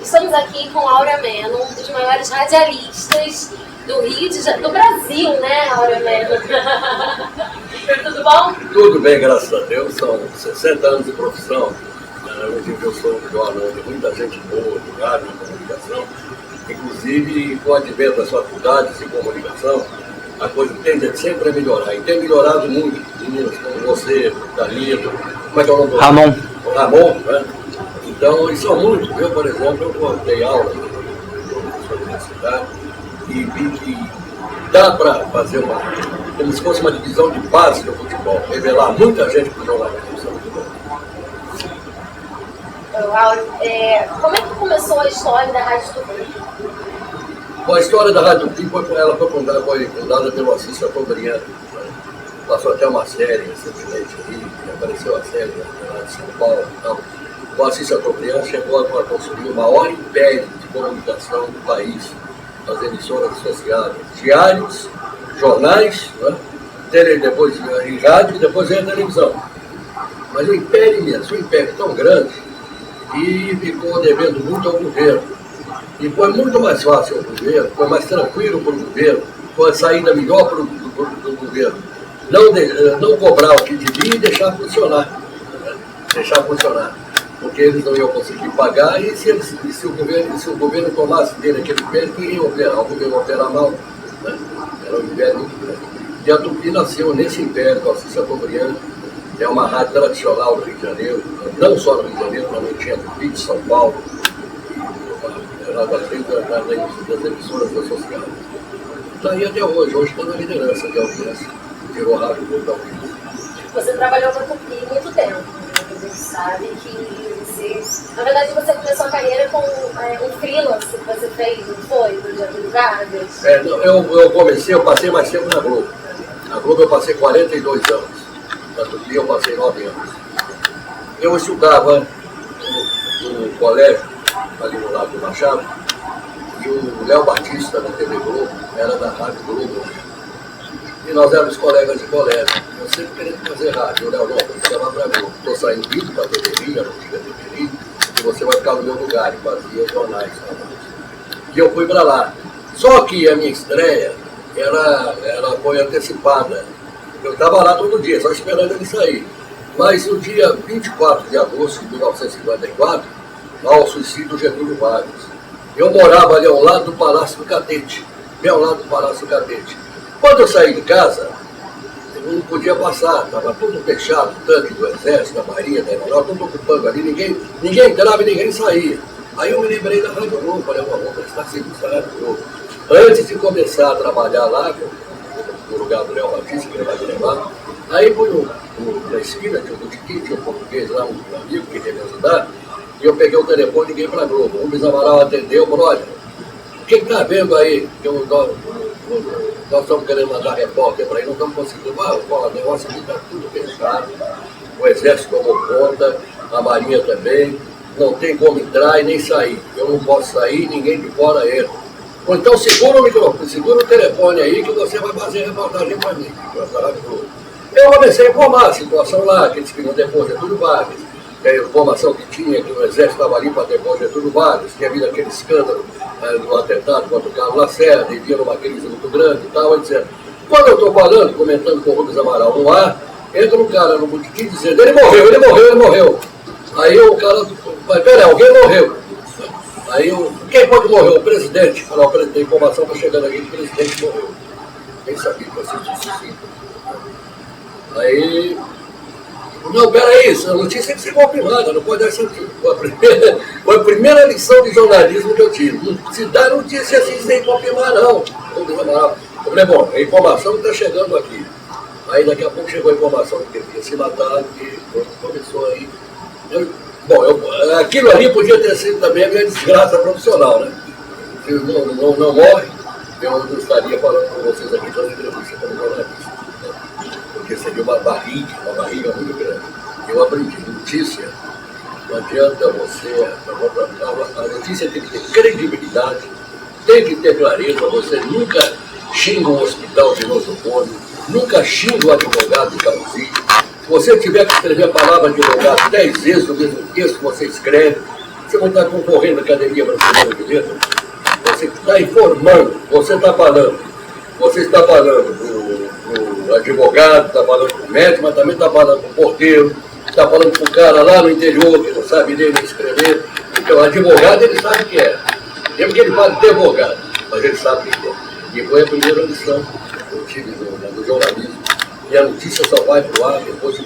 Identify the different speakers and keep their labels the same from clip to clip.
Speaker 1: Estamos aqui com Áurea Meno, um dos maiores radialistas do Rio de Janeiro, do Brasil, né, Áurea Meno? Tudo bom?
Speaker 2: Tudo bem, graças a Deus. São 60 anos de profissão. Hoje eu sou um aluno de muita gente boa, de rádio, de comunicação. Inclusive, com o advento das faculdades de comunicação, a coisa tende sempre a melhorar. E tem melhorado muito. Meninos como você, Danilo, como é que é o nome do Ramon, né? Então, isso é muito. Eu, por exemplo, eu dei aula na universidade e vi que dá para fazer como se fosse uma divisão de base do futebol, revelar muita gente para o jornalismo. Isso é muito bom.
Speaker 1: Áureo, como é que começou a história da Rádio Tupi?
Speaker 2: Bom, a história da Rádio Tupi foi fundada pelo Assis Chateaubriand. Passou até uma série recentemente aí, apareceu a série lá de São Paulo e tal. O Assis Chateaubriand chegou a construir o maior império de comunicação do país, as emissoras associadas, diários, jornais, né? Depois em rádio e depois em televisão. Mas o império imenso, um império tão grande, e ficou devendo muito ao governo. E foi muito mais fácil ao governo, foi mais tranquilo para o governo, foi a saída melhor para o governo. Não cobrar o que devia e deixar funcionar. Né? Deixar funcionar. Porque eles não iam conseguir pagar e se o governo tomasse dele aquele império, quem ia operar? O governo ia operar mal. Né? Era um império muito grande. E a Tupi nasceu nesse império do Assis Chateaubriand. É uma rádio tradicional do Rio de Janeiro, não só no Rio de Janeiro, também tinha Tupi de São Paulo, era das emissoras associadas. Está aí até hoje está na liderança de audiência, virou a Rádio Globo da audiência.
Speaker 1: Você trabalhou com a Tupi muito tempo, né? A gente sabe que você, na verdade, você começou a carreira com um freelance que você fez, não foi? Do Getúlio Vargas?
Speaker 2: Eu passei mais tempo na Globo. Na Globo eu passei 42 anos. Na Tupi eu passei 9 anos. Eu estudava no colégio, ali no Lado do Machado, e o Léo Batista, da TV Globo, era da Rádio Globo. E nós éramos colegas de colégio. Eu sempre querendo fazer rádio. O Léo, não, vou te levar para a Globo. Estou saindo vindo para a TV, não tinha TV, e você vai ficar no meu lugar. E fazia jornais. E eu fui para lá. Só que a minha estreia, ela foi antecipada. Eu estava lá todo dia, só esperando ele sair. Mas no dia 24 de agosto de 1954, ao suicídio do Getúlio Vargas. Eu morava ali ao lado do Palácio do Catete, bem ao lado do Palácio do Catete. Quando eu saí de casa, eu não podia passar, estava tudo fechado, o tanque do Exército, da Marinha, da Aeronáutica, tudo ocupando ali, ninguém entrava e ninguém saía. Aí eu me lembrei da Rádio Globo, falei, vou prestar serviço da Rádio Globo. Antes de começar a trabalhar lá, no lugar do Léo Batista, que ele vai me levar. Aí fui na esquina, tinha um botiquim, tinha um português lá, um amigo que queria me ajudar, e eu peguei o telefone e liguei para a Globo. O Rubens Amaral atendeu, falou, olha, quem está vendo aí? Nós estamos querendo mandar repórter para aí, não estamos conseguindo. O negócio aqui está tudo fechado, o Exército tomou conta, a Marinha também, não tem como entrar e nem sair. Eu não posso sair, ninguém de fora entra. Ou então segura o microfone, segura o telefone aí que você vai fazer reportagem para mim. Eu comecei a informar a situação lá, que eles queriam depor Getúlio Vargas, a informação que tinha que o Exército estava ali para depor Getúlio Vargas, que havia aquele escândalo do atentado contra o Carlos Lacerda, e vinha uma crise muito grande e tal, etc. Quando eu estou falando, comentando com o Rubens Amaral no ar, entra um cara no botequim dizendo, ele morreu. Aí o cara, mas peraí, alguém morreu. Aí quem pode morrer? O presidente. Falou, o presidente, a informação está chegando aqui que o presidente morreu. Quem sabia que você disse assim? Aí, não, peraí, a notícia tem que ser confirmada, não pode dar sentido. Foi a primeira lição de jornalismo que eu tive. Se dá notícia assim sem confirmar, não. Eu falei, bom, a informação está chegando aqui. Aí daqui a pouco chegou a informação de que ele ia se matar e começou aí. Aquilo ali podia ter sido também a minha desgraça profissional, né? Se não morre, eu não estaria falando com vocês aqui toda entrevista como jornalista. Porque seria uma barriga muito grande. Eu aprendi, notícia, não adianta você, a notícia tem que ter credibilidade, tem que ter clareza, você nunca xinga um hospital de nosocômio, nunca xinga o advogado de Camusim. Se você tiver que escrever a palavra advogado 10 vezes no mesmo texto que você escreve, Você não está concorrendo à Academia Brasileira de Letras, você está informando, você está falando para o advogado, está falando para o médico, mas também está falando para o porteiro, está falando para o cara lá no interior que não sabe ler nem escrever. Então, o advogado, ele sabe o que é. Mesmo que ele fale de advogado, mas ele sabe o que é. E foi a primeira lição que eu tive no jornalismo. E a notícia só vai para o ar depois de...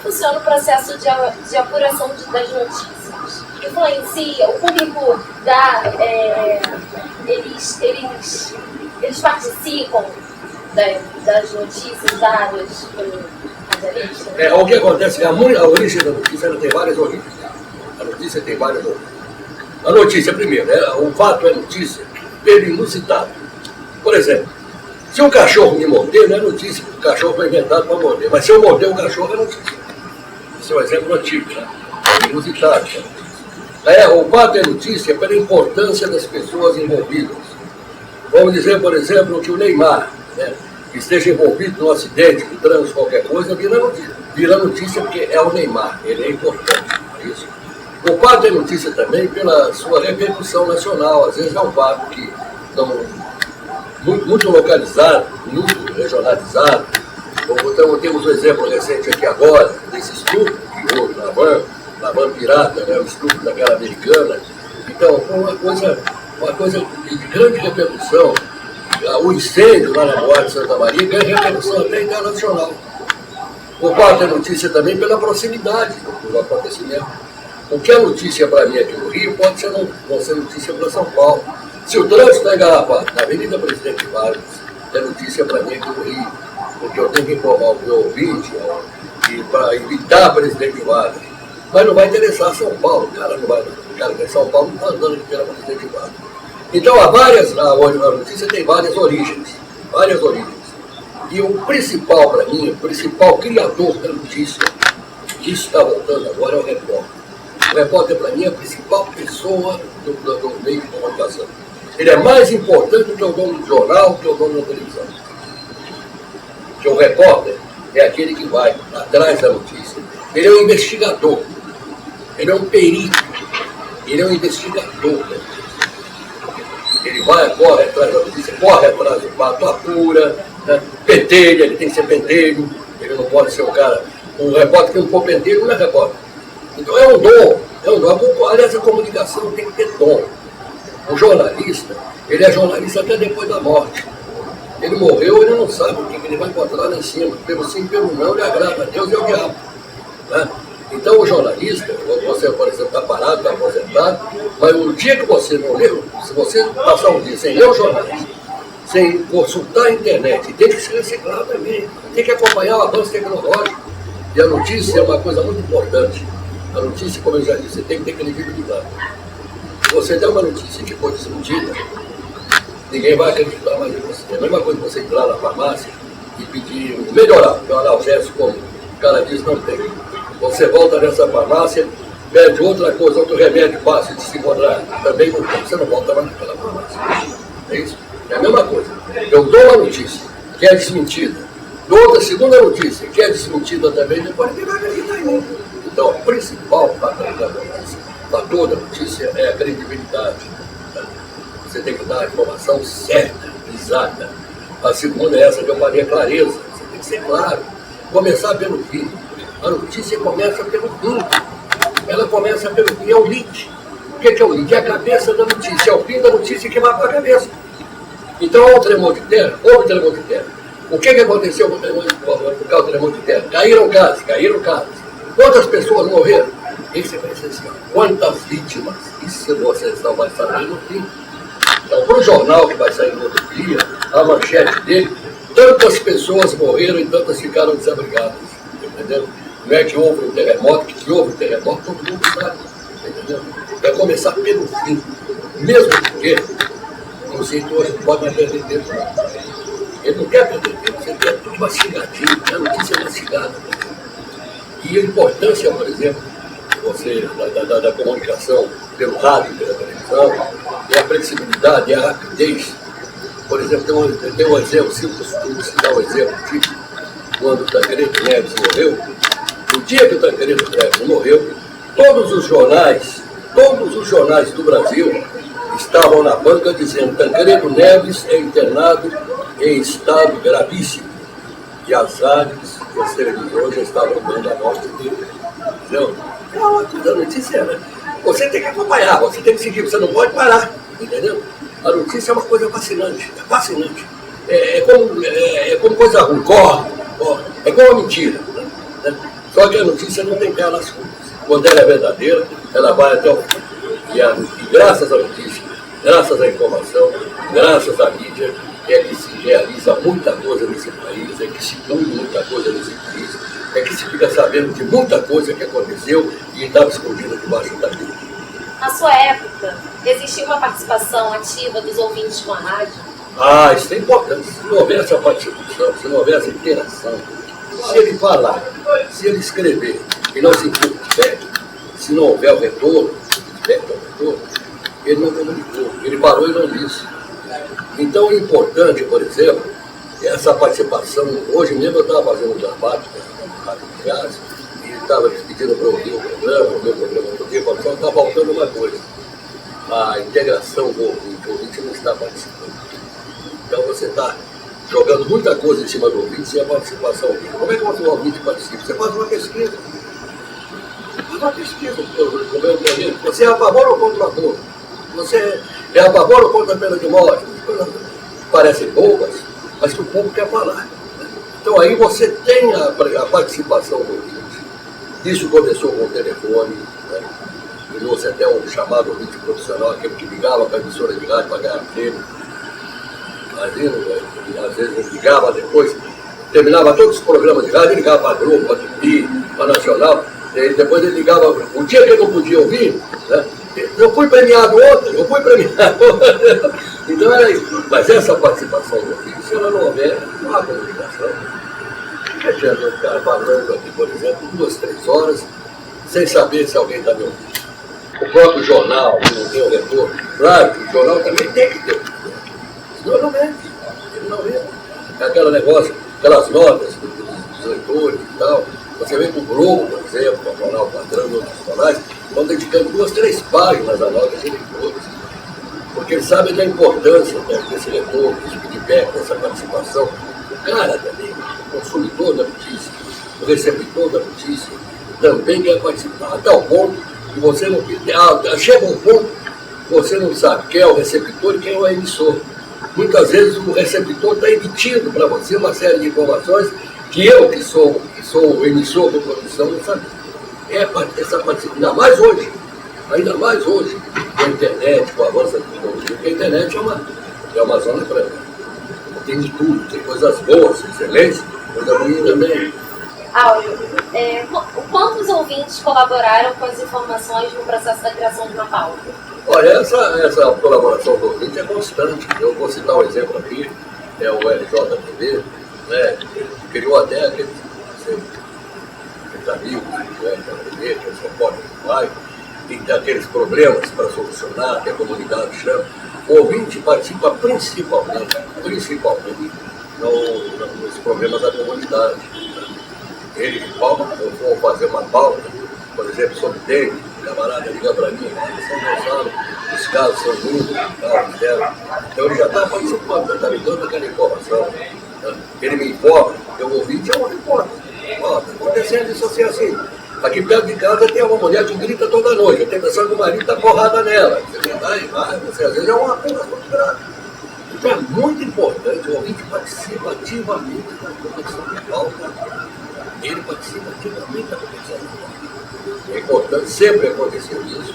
Speaker 1: Funciona o processo de apuração das notícias. Influencia, o público dá, eles participam das notícias dadas pelo radialista?
Speaker 2: O que acontece é que a origem da notícia ela tem várias origens. A notícia tem várias origens. A notícia, primeiro, o fato é notícia pelo inusitado. Por exemplo, se um cachorro me morder, não é notícia, o cachorro foi inventado para morder. Mas se eu morder um cachorro, é notícia. Esse é um exemplo antigo, né? É inusitado. O fato é notícia pela importância das pessoas envolvidas. Vamos dizer, por exemplo, que o Neymar, né, que esteja envolvido num acidente, de trânsito, qualquer coisa, vira notícia. Vira notícia porque é o Neymar, ele é importante. É isso. O fato é notícia também pela sua repercussão nacional. Às vezes é um fato que não, muito localizado, muito regionalizado. Então, temos um exemplo recente aqui agora, desse estupro que houve na van pirata, né, o estupro daquela americana. Então, foi uma coisa de grande repercussão. O incêndio lá na Boate de Santa Maria ganha repercussão até internacional. O fato é notícia também pela proximidade do acontecimento. O que é notícia para mim aqui no Rio pode ser não ser notícia para São Paulo. Se o trânsito está engarrafado na Avenida Presidente Vargas, é notícia para mim aqui no Rio. Porque eu tenho que informar o meu ouvinte para evitar Presidente Vargas. Mas não vai interessar São Paulo. O cara não vai. O cara de São Paulo não está andando aqui pela Presidente Vargas. Então, a notícia tem várias origens. Várias origens. E o principal para mim, o principal criador da notícia, que isso está voltando agora, é o repórter. O repórter, para mim, é a principal pessoa do meio de comunicação. Ele é mais importante que o dono do jornal, que o dono da televisão. Porque o repórter é aquele que vai atrás da notícia. Ele é um investigador. Ele é um perito. Ele é um investigador. Ele corre atrás da notícia, corre atrás do fato, apura, né? Pentelha, ele tem que ser pentelho. Ele não pode ser um cara... Um repórter que não for pentelho não é repórter. Então é um dom. Aliás, a comunicação tem que ter dom. O jornalista, ele é jornalista até depois da morte. Ele morreu, ele não sabe o que ele vai encontrar lá em cima. Pelo sim, pelo não, ele agrada a Deus e ao diabo. Né? Então o jornalista, você, por exemplo, está parado, está aposentado, mas o dia que você não leu, se você passar um dia sem ler o jornalista, sem consultar a internet, tem que se reciclar também, tem que acompanhar o avanço tecnológico. E a notícia é uma coisa muito importante. A notícia, como eu já disse, tem que ter credibilidade. Se você der uma notícia que for desmentida, ninguém vai acreditar mais em você. É a mesma coisa que você entrar na farmácia e pedir melhorar, um analgésico como o cara diz, não tem. Você volta nessa farmácia, pede outra coisa, outro remédio fácil de se encontrar, também não tem. Você não volta mais naquela farmácia. É isso? É a mesma coisa. Eu dou uma notícia que é desmentida, dou outra segunda notícia que é desmentida também, depois ninguém vai acreditar em mim. Então, o principal fator da notícia é a credibilidade. Você tem que dar a informação certa, exata. A segunda é essa que eu falei, a clareza. Você tem que ser claro. Começar pelo fim. A notícia começa pelo fim. Ela começa pelo fim. É o lead. O que é o lead? É a cabeça da notícia. É o fim da notícia que vai para a cabeça. Então, houve tremor de terra. O que aconteceu com o tremor de terra? Caíram casas. Quantas pessoas morreram? Esse é o essencial. Quantas vítimas? Isso você só vai saber no fim. Então, para o jornal que vai sair no outro dia, a manchete dele, tantas pessoas morreram e tantas ficaram desabrigadas. Entendeu? Não é que houve um terremoto, todo mundo sabe. Entendeu? Vai começar pelo fim. Mesmo porque o setor não pode mais perder tempo. Ele não quer perder tempo, você quer tudo mastigadinho, a notícia é mastigada. E a importância, por exemplo, da comunicação pelo rádio, pela televisão, é a flexibilidade, é a rapidez. Por exemplo, tem um exemplo, se eu citar um exemplo aqui, quando o Tancredo Neves morreu, no dia que o Tancredo Neves morreu, todos os jornais todos os jornais do Brasil estavam na banca dizendo: Tancredo Neves é internado em estado gravíssimo. E as rádios e as televisões já estavam dando a morte dele. Entendeu? É uma coisa, a notícia, né? Você tem que acompanhar, você tem que seguir, você não pode parar, entendeu? A notícia é uma coisa fascinante, é fascinante. É como coisa ruim, corre, é como uma mentira. Né? Só que a notícia não tem pé nas curvas. Quando ela é verdadeira, ela vai até o fim. E graças à notícia, graças à informação, graças à mídia, é que se realiza muita coisa nesse país, é que se muda muita coisa nesse país, é que se fica sabendo de muita coisa que aconteceu e estava escondida debaixo da Bíblia.
Speaker 1: Na sua época, existia uma participação ativa dos ouvintes com a rádio?
Speaker 2: Ah, isso é importante. Se não houver essa participação, se não houver essa interação, se ele falar, se ele escrever e não se impor feedback, se não houver o retorno, ele não comunicou, ele parou e não disse. Então é importante, por exemplo, essa participação. Hoje mesmo eu estava fazendo um debate com o Rádio Goiás e estava pedindo para ouvir o meu programa do dia, porque está faltando uma coisa: a integração do ouvinte. O ouvinte não está participando. Então você está jogando muita coisa em cima do ouvinte sem a participação ouvinte. Como é que o ouvinte participa? Você faz uma pesquisa. Você é a favor ou contra o aborto? Você é a favor ou contra a pena de morte? Parecem bobas, mas que o povo quer falar. Então aí você tem a participação do ouvinte. Isso começou com o telefone, né? Virou-se até um chamado ouvinte profissional, aquele que ligava para a emissora de rádio para ganhar prêmio. Imagina, às vezes ele ligava depois, terminava todos os programas de rádio, ele ligava para a Globo, para a Tupi, para a Nacional, e depois ele ligava, o dia que ele não podia ouvir, né? Eu fui premiado ontem, Então era isso. Mas essa participação do ouvinte, se ela não houver, não há comunicação. Não adianta o cara falando aqui, por exemplo, 2, 3 horas, sem saber se alguém está me ouvindo. O próprio jornal, que não tem o retorno, claro que o jornal também tem que ter o retorno. Senão não vende. Ele não vende. É aquele negócio, aquelas notas dos leitores e tal. Você vê que o Globo, por exemplo, o jornal Padrão e outros jornais, estão dedicando 2, 3 páginas a notas de leitores. Porque eles sabem da importância desse retorno, desse feedback, dessa participação. O cara também, o consumidor da notícia, o receptor da notícia, também quer participar. Até o ponto que você não. Chega um ponto que você não sabe quem é o receptor e quem é o emissor. Muitas vezes o receptor está emitindo para você uma série de informações que eu, que sou o emissor da produção, não sabia. Essa participação, ainda mais hoje, com a internet, com o avanço da tecnologia, porque a internet é uma zona branca. Tem de tudo, tem coisas boas, excelentes, coisa ruim também.
Speaker 1: Áureo, quantos ouvintes colaboraram com as informações no processo da criação de uma pauta?
Speaker 2: Olha, essa colaboração do ouvinte é constante. Eu vou citar um exemplo aqui, é o LJTV, né, que criou até aqueles amigos, que eles repórteres do bairro, e tem aqueles problemas para solucionar, que a comunidade chama. O ouvinte participa principalmente nos problemas da comunidade. Ele vou fazer uma pauta, por exemplo, sobre dengue, o camarada liga para mim, São Gonçalo, os casos são muitos, então ele já está participando, já está me dando aquela informação. Ele me informa, eu ouvinte é um repórter. Ó, está acontecendo isso assim. Aqui perto de casa tem uma mulher que grita toda noite, eu tenho a impressão que o marido está porrada nela. Você às vezes é uma coisa muito grave. Então é muito importante, o ouvinte participa ativamente da produção de pauta. Ele participa ativamente da produção de pauta. É importante, sempre aconteceu isso.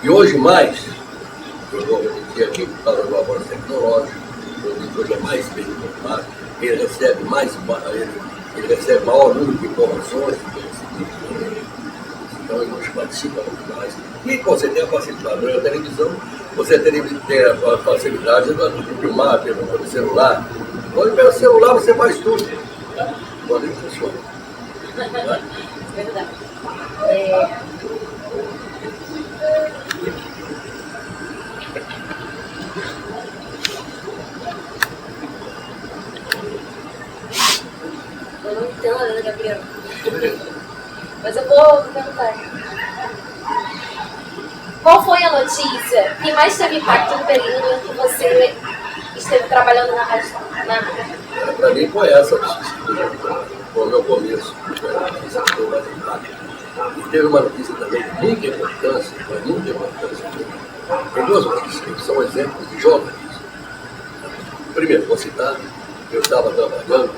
Speaker 2: E hoje mais, eu vou repetir aqui por causa do avanço tecnológico, o ouvinte hoje é mais bem informado, ele recebe maior número de informações, então ele hoje participa muito mais. E você tem a facilidade na televisão, você tem a facilidade de filmar pelo celular. Hoje pelo celular você faz tudo. Quando ele funciona.
Speaker 1: Verdade. Eu não entendo, né, Gabriel? Mas eu vou tentar. Qual que mais teve impacto no período em que você esteve trabalhando na rádio?
Speaker 2: Para mim foi essa, foi o meu começo. E teve uma notícia também de muita importância, Tem duas notícias que são exemplos de jornalismo. Primeiro, vou citar, eu estava trabalhando,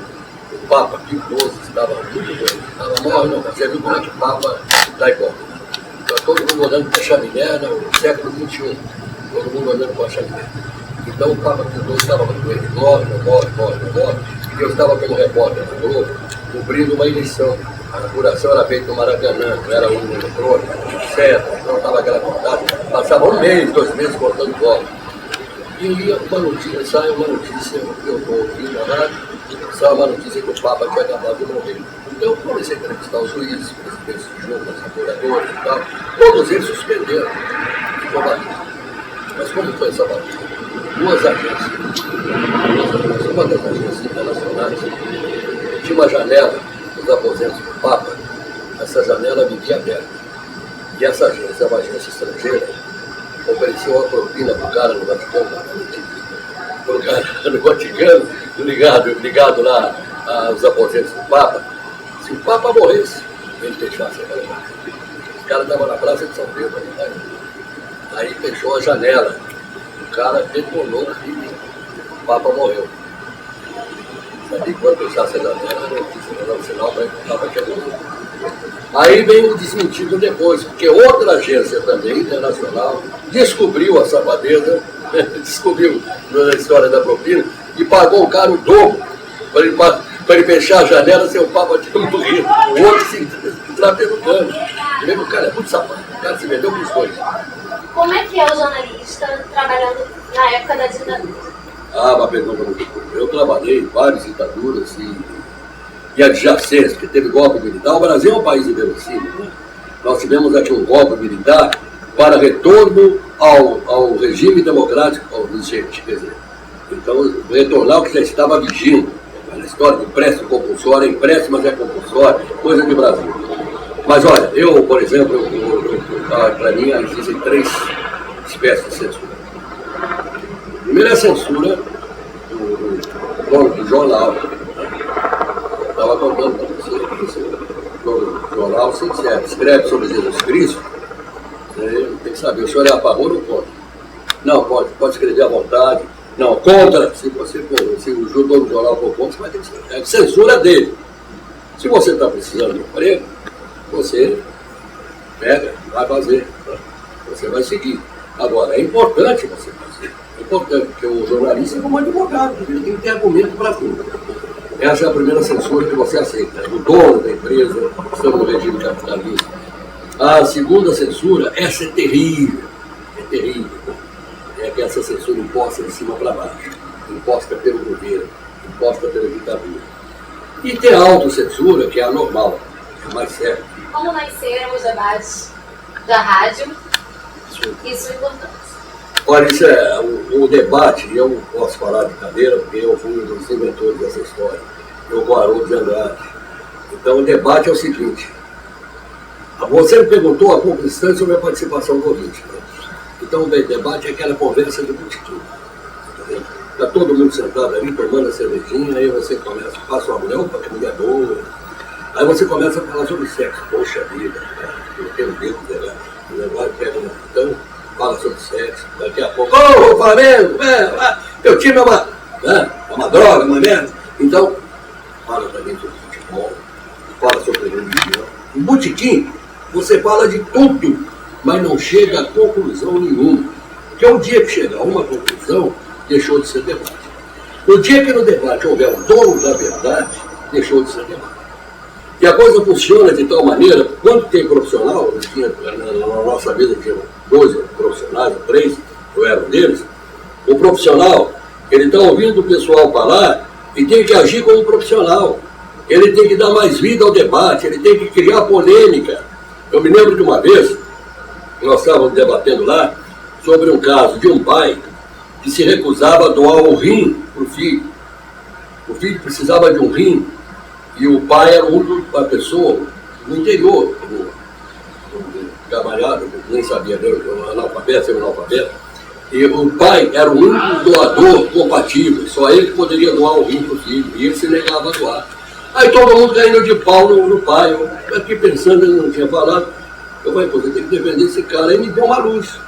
Speaker 2: o Papa Pio XII estava muito doente, estava morrendo, você viu como é que o Papa está igual. Então, todo mundo olhando para a chaminé no século XXI, todo mundo olhando para a chaminé. Então o Papa Pio XII estava muito doente, morre, e eu estava como repórter na Globo, cobrindo uma eleição. A apuração era feita no Maracanã, era um eletrônico, etc. Então estava aquela contagem, passava 1 mês, 2 meses cortando voto. E sai uma notícia que eu estou ouvindo na rádio, sai uma notícia que o Papa tinha acabado de morrer. Então eu comecei a entrevistar os juízes, presidentes de juntas, os apoiadores e tal. Todos eles suspenderam. Ficou batido. Mas como foi essa batida? Duas agências. Uma das agências internacionais tinha uma janela nos aposentos do Papa. Essa janela vivia aberta. E essa agência, uma agência estrangeira, ofereceu uma propina para o cara no Vaticano, para o cara no Vaticano, ligado lá aos aposentos do Papa. Se o Papa morresse, ele fechasse aquela janela. O cara estava na Praça de São Pedro, aí fechou a janela. O cara detonou e o Papa morreu. Sabia quando fechasse a janela, era um sinal para que o Papa tinha morrido. Aí vem o desmentido depois, porque outra agência também, internacional, descobriu a safadeza, descobriu a história da propina e pagou o cara o dobro para ele fechar a janela sem o Papa tinha morrido. O outro se entrar pelo cano. O cara é muito safado, o cara se vendeu para os dois.
Speaker 1: Como é que é o jornalista trabalhando na época da ditadura?
Speaker 2: Uma pergunta muito boa. Eu trabalhei em várias ditaduras e adjacências, que teve golpe militar. O Brasil é um país inverossímil, né? Nós tivemos aqui um golpe militar para retorno ao regime democrático vigente, quer dizer. Então, retornar o que já estava vigindo. A história de empréstimo compulsório, é empréstimo, mas é compulsório, coisa de Brasil. Mas olha, eu, por exemplo, para mim existem 3 espécies de censura. A primeira é a censura do dono do jornal. Estava contando para você, o dono do jornal, se escreve sobre Jesus Cristo, você tem que saber, o senhor é a favor ou contra? Não, pode escrever à vontade. Não, contra. Se o dono do jornal for contra, você vai ter que escrever. É censura dele. Se você está precisando de emprego, você pega, vai fazer. Você vai seguir. Agora, é importante você fazer. É importante, porque o jornalista é como advogado, ele tem que ter argumento para tudo. Essa é a primeira censura que você aceita, do dono da empresa, estamos no regime capitalista. A segunda censura, essa é terrível. É terrível. É que essa censura imposta de cima para baixo, imposta pelo governo, imposta pela ditadura. E tem a autocensura, que é a normal, é mais certo.
Speaker 1: Como nasceram os debates da rádio? Isso é importante.
Speaker 2: Olha, isso é o debate, e eu posso falar de cadeira, porque eu fui um dos inventores dessa história, eu com Haroldo de Andrade. Então o debate é o seguinte, você me perguntou há pouco instante sobre a participação do ouvinte, né? Então o debate é aquela conversa de botequim. Está todo mundo sentado ali, tomando a cervejinha, aí você começa, passa uma mulher, opa, que mulher boa. Aí você começa a falar sobre sexo, poxa vida, eu tenho medo dela, o negócio pega um botão, fala sobre sexo, daqui a pouco, ô Flamengo, meu time é uma droga, uma merda. Então, fala também sobre futebol, fala sobre religião. Em botequim, você fala de tudo, mas não chega a conclusão nenhuma. Porque o dia que chegar a uma conclusão, deixou de ser debate. O dia que no debate houver o dono da verdade, deixou de ser debate. E a coisa funciona de tal maneira, quando tem profissional, na nossa vida tinha 2 profissionais, 3, eu era um deles, o profissional, ele está ouvindo o pessoal falar e tem que agir como profissional. Ele tem que dar mais vida ao debate, ele tem que criar polêmica. Eu me lembro de uma vez, nós estávamos debatendo lá, sobre um caso de um pai que se recusava a doar um rim para o filho. O filho precisava de um rim, e o pai era uma pessoa no interior, camarada, nem sabia ler, analfabeto, semi-analfabeto. E o pai era o único doador compatível, só ele que poderia doar um rim para o filho, e ele se negava a doar. Aí todo mundo caindo de pau no pai. Eu aqui pensando, ele não tinha falado. Eu falei, pô, você tem que defender esse cara. Aí me deu uma luz.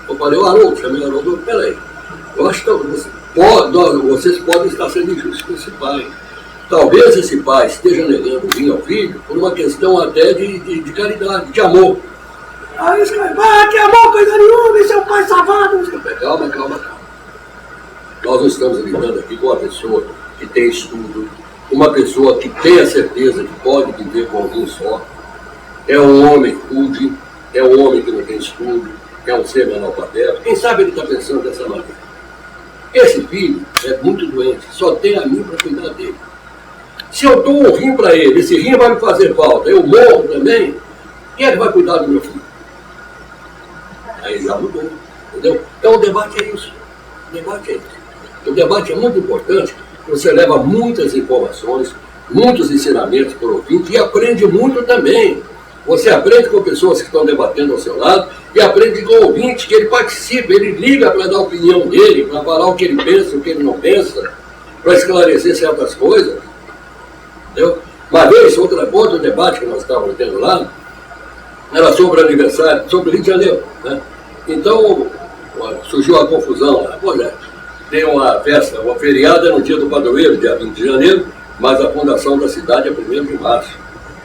Speaker 2: Eu falei, o Haroldo, chamei o Haroldo, peraí. Eu acho que vocês podem estar sendo injustos com esse pai. Talvez esse pai esteja negando o rim ao filho por uma questão até de caridade, de amor. Aí esse cara, que amor, coisa nenhuma, esse é um pai safado. Calma. Nós não estamos lidando aqui com uma pessoa que tem estudo, uma pessoa que tem a certeza que pode viver com alguém só. É um homem rude, é um homem que não tem estudo, é um ser analfabeto. Quem sabe ele está pensando dessa maneira. Esse filho é muito doente, só tem a mim para cuidar dele. Se eu dou um rim para ele, esse rim vai me fazer falta, eu morro também, quem é que vai cuidar do meu filho? Aí já mudou, entendeu? Então o debate é isso. O debate é muito importante, você leva muitas informações, muitos ensinamentos para o ouvinte e aprende muito também. Você aprende com pessoas que estão debatendo ao seu lado e aprende com o ouvinte, que ele participa, ele liga para dar a opinião dele, para falar o que ele pensa, o que ele não pensa, para esclarecer certas coisas. Entendeu? Uma vez, outro debate que nós estávamos tendo lá, era sobre o aniversário, sobre o Rio de Janeiro. Né? Então, surgiu a confusão lá. Olha, tem uma festa, uma feriada no dia do padroeiro, dia 20 de janeiro, mas a fundação da cidade é 1º de março.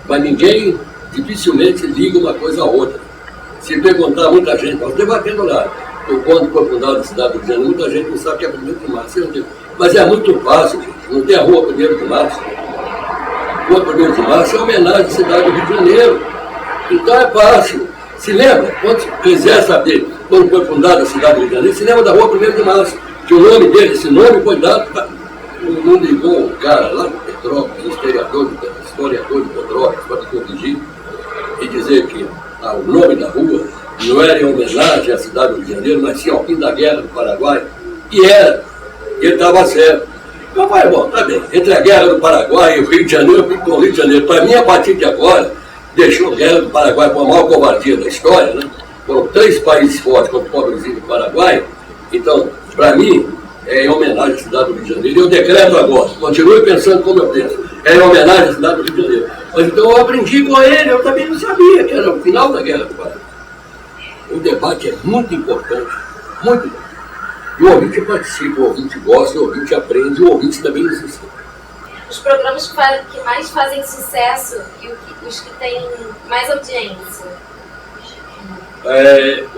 Speaker 2: Mas ninguém, dificilmente, liga uma coisa a outra. Se perguntar, muita gente, nós debatendo lá, quando foi fundada a cidade do Rio de Janeiro, muita gente não sabe que é 1º de março. Mas é muito fácil, gente. Não tem a rua 1º de março. A rua 1º de março é homenagem à cidade do Rio de Janeiro. Então é fácil. Se lembra, quando quiser saber quando foi fundada a cidade do Rio de Janeiro, se lembra da rua 1º de março, que o nome dele, esse nome foi dado, não ligou o cara lá de Petrópolis, historiador de Petrópolis, para corrigir e dizer que o nome da rua não era em homenagem à cidade do Rio de Janeiro, mas sim ao fim da Guerra do Paraguai. E era. Ele estava certo. Então vai, bom, tá bem. Entre a Guerra do Paraguai e o Rio de Janeiro, eu fico com o Rio de Janeiro. Para mim, a partir de agora, deixou a Guerra do Paraguai com a maior covardia da história, né? Foram 3 países fortes contra o pobrezinho do Paraguai. Então, para mim, é em homenagem à cidade do Rio de Janeiro. E eu decreto agora, continue pensando como eu penso, é em homenagem à cidade do Rio de Janeiro. Mas então eu aprendi com ele, eu também não sabia que era o final da Guerra do Paraguai. O debate é muito importante, muito importante. E o ouvinte participa, o ouvinte gosta, o ouvinte aprende, o ouvinte também nos ensina.
Speaker 1: Os programas que mais fazem sucesso e os que têm mais audiência?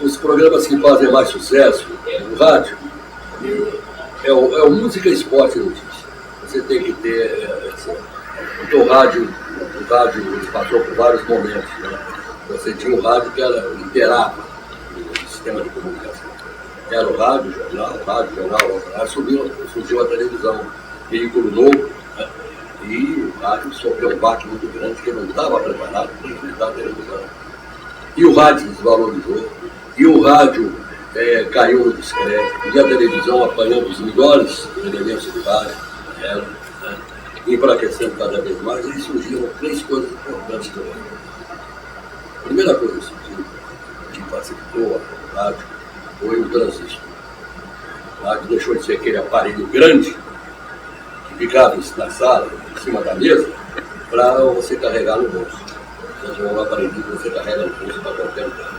Speaker 2: Os programas que fazem mais sucesso no rádio é o Música, Esporte e Notícia. Você tem que ter... Porque o rádio passou por vários momentos. Né? Você tinha um rádio que era liderado no sistema de comunicação. Era o rádio, jornal, surgiu a televisão, veículo novo, né? E o rádio sofreu um baque muito grande, que não estava preparado para enfrentar a televisão. E o rádio desvalorizou, e o rádio caiu no descrédito, e a televisão apanhando os melhores elementos do rádio, né? Enfraquecendo cada vez mais, e surgiram 3 coisas importantes também. A primeira coisa que surgiu, que facilitou o rádio, foi o transistor. O rádio deixou de ser aquele aparelho grande que ficava na sala, em cima da mesa, para você carregar no bolso. Então, é um aparelho que você carrega no bolso para qualquer lugar.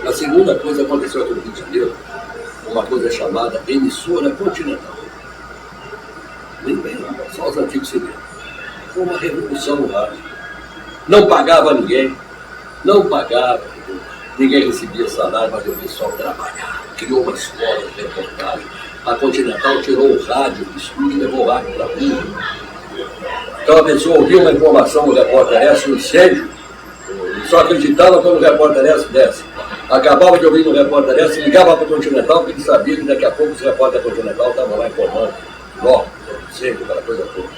Speaker 2: A segunda coisa aconteceu aqui no Rio de Janeiro, uma coisa chamada emissora continental. Nem bem, só os antigos cinemas. Foi uma revolução no rádio. Não pagava ninguém, ninguém recebia salário, mas o pessoal trabalhava, criou uma escola de reportagem. A Continental tirou o rádio do estúdio e levou o rádio para a rua. Então a pessoa ouvia uma informação do Repórter S, um incêndio, e só acreditava quando o Repórter S desce. Acabava de ouvir no Repórter S, ligava para a Continental, porque ele sabia que daqui a pouco os repórteres da Continental estavam lá informando. Incêndio, aquela coisa toda.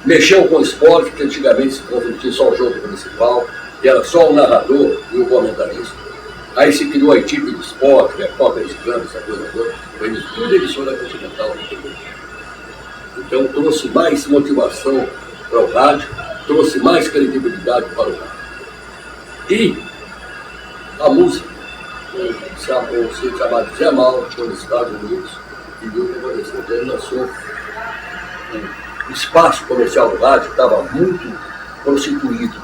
Speaker 2: Mexeu com o esporte, porque antigamente se transmitia só o jogo principal, e era só o narrador e o comentarista. Aí se criou a equipe de esporte, repórter de campo, essa coisa toda. Foi tudo emissora continental. Então trouxe mais motivação para o rádio, trouxe mais credibilidade para o rádio. E a música. sujeito chamado Zé Mal, foi nos Estados Unidos, e viu o que aconteceu. Então ele lançou o espaço comercial do rádio, estava muito prostituído,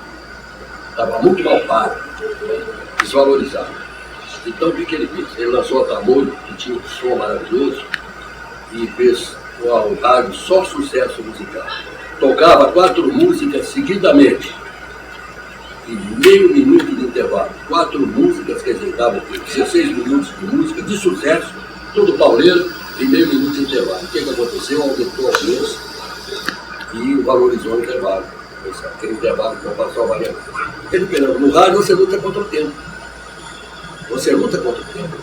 Speaker 2: estava muito mal pago, desvalorizado. Então o que ele fez? Ele lançou a Tamoio, que tinha um som maravilhoso, e fez o rádio só sucesso musical. Tocava 4 músicas seguidamente, e meio minuto de intervalo. 4 músicas, quer dizer, dava 16 minutos de música de sucesso, tudo pauleiro, e meio minuto de intervalo. O que aconteceu? Aumentou o preço e valorizou o intervalo. Aquele intervalo que não passou a variar. No rádio você luta contra o tempo. Você luta contra o tempo.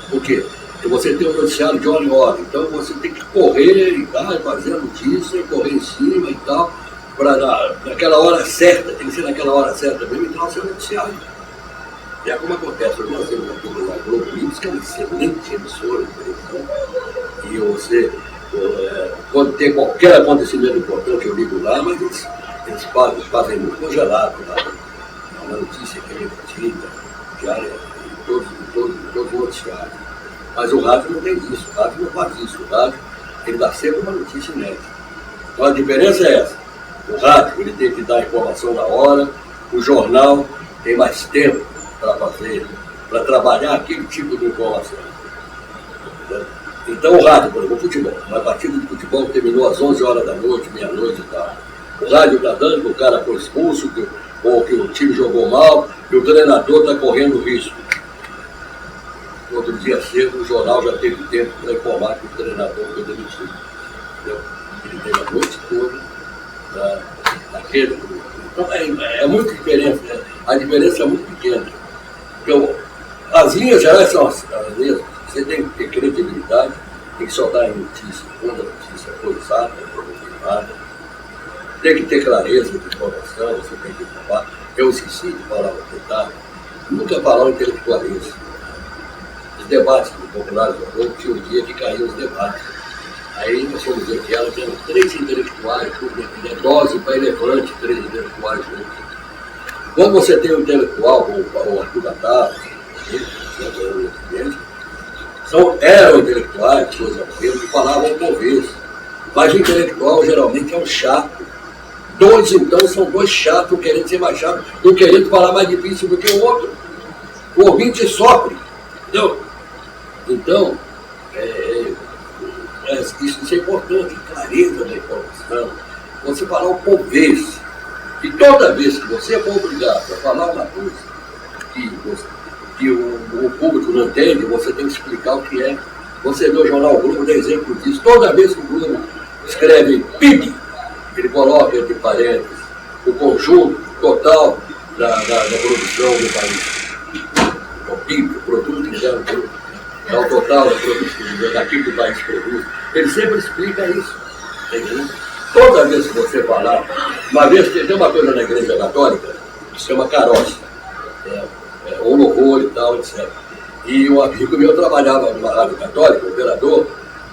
Speaker 2: Por quê? Porque você tem um noticiário de hora em hora. Então você tem que correr e tal, fazer a notícia, correr em cima e tal, para naquela hora certa, tem que ser naquela hora certa mesmo, então você é noticiário. E é como acontece, eu já sei uma coisa da Globo News, que é uma excelente emissora de televisão, e você, quando tem qualquer acontecimento importante, eu ligo lá, mas eles fazem muito congelado lá, uma notícia que é repetida, diária, em todos os noticiários. Mas o rádio não tem isso, o rádio não faz isso, o rádio ele dá sempre uma notícia inédita. Então a diferença é essa, o rádio ele tem que dar informação na hora, o jornal tem mais tempo para fazer, para trabalhar aquele tipo de informação. Então o rádio, por exemplo, o futebol, uma partida de futebol terminou às 11 horas da noite, meia-noite e tal. O rádio está dando que o cara foi expulso, ou que o time jogou mal, e o treinador está correndo risco. Outro dia cedo, o jornal já teve tempo para informar que o treinador foi demitido. Entendeu? Ele teve a noite toda naquele grupo. Então é muita diferença, né? A diferença é muito pequena. Então, as linhas gerais são as linhas, você tem que ter credibilidade, tem que soltar em notícia, quando a notícia é coisada, confirmada, tem que ter clareza de informação, você tem que informar. Eu esqueci de falar um detalhe, nunca falar o intelectualismo. Os debates populares do Globo tinha um dia que caíam os debates. Aí nós fomos ver que ela tinha 3 intelectuais, dose para elefante, 3 intelectuais juntos. Quando você tem um intelectual, como o Arthur Gattar, eram intelectuais, que falavam por vez. Mas o intelectual geralmente é um chato. 2 então são 2 chatos, querendo ser mais chato, um querendo falar mais difícil do que o outro. O ouvinte sofre. Entendeu? Então, isso é importante, clareza da informação. Você falar o por vez. E toda vez que você for obrigado a falar uma coisa que o público não entende, você tem que explicar o que é. Você vê o jornal Globo, dá exemplo disso. Toda vez que o Globo escreve PIB, ele coloca entre parênteses o conjunto total da produção do país. O PIB, o produto interno bruto, é o total da produção daquilo que o país produz. Ele sempre explica isso. Entendeu? Toda vez que você falar, uma vez tem uma coisa na Igreja Católica que se chama caroça, o louvor e tal, etc. E um amigo meu trabalhava numa rádio católica, operador,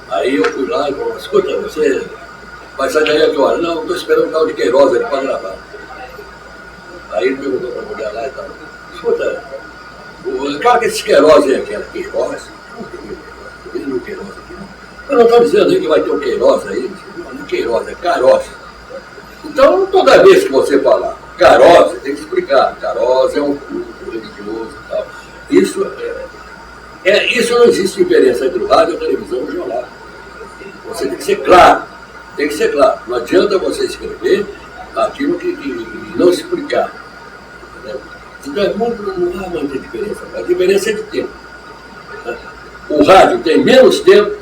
Speaker 2: aí eu fui lá e falei, escuta, você vai sair daí a que hora? Não, estou esperando o tal de Queiroz ali para gravar. Aí ele perguntou para a mulher lá e tal, escuta, claro que esse Queiroz é aquele Queiroz, não tem Queiroz aqui não. Eu não estou dizendo aí que vai ter um Queiroz aí, não é Queiroz, é Caroz. Então, toda vez que você falar Caroz, você tem que explicar. Caroz é um culto religioso e tal. Isso não existe diferença entre o rádio, a televisão e o jornal. Você tem que ser claro. Tem que ser claro. Não adianta você escrever aquilo que não explicar. Entendeu? Então, não há muita diferença. A diferença é de tempo. O rádio tem menos tempo,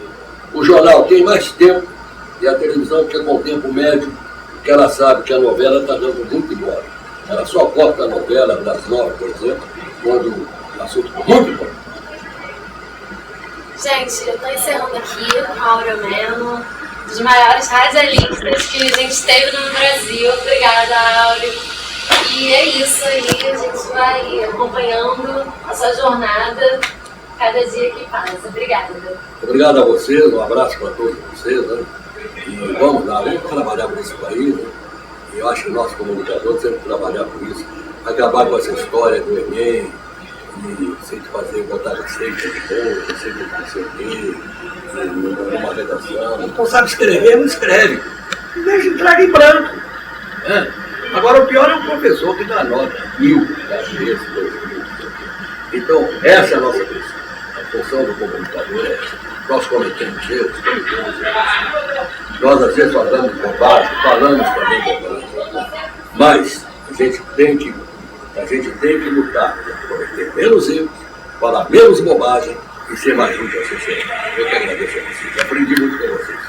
Speaker 2: o jornal tem mais tempo, e a televisão fica com o tempo médio, porque ela sabe que a novela está dando muito embora. Ela só corta a novela das 9, por exemplo, quando o assunto for muito bom.
Speaker 1: Gente, eu estou encerrando aqui com a Áurea Melo, dos maiores radialistas que a gente teve no Brasil. Obrigada, Áurea. E é isso aí, a gente vai acompanhando a sua jornada cada dia que passa. Obrigada.
Speaker 2: Obrigado a vocês, um abraço para todos vocês, né? E vamos lá, vamos trabalhar por esse país, né? E eu acho que nós, comunicadores, temos que trabalhar por isso, acabar com essa história do Enem, e sem fazer, botar receita de bolo, receita de não sei o quê, numa redação. Não sabe escrever, não escreve. Deixa entrar em branco. Né? Agora, o pior é o professor que dá nota 1000, 1000, 2000. Então, essa é a nossa função. A função do comunicador é essa. Nós cometemos erros. Nós, às vezes, falamos bobagem, falamos também bobagem. Mas a gente tem que lutar para cometer menos erros, falar menos bobagem e ser mais útil à sociedade. Eu que agradeço a vocês. Aprendi muito com vocês.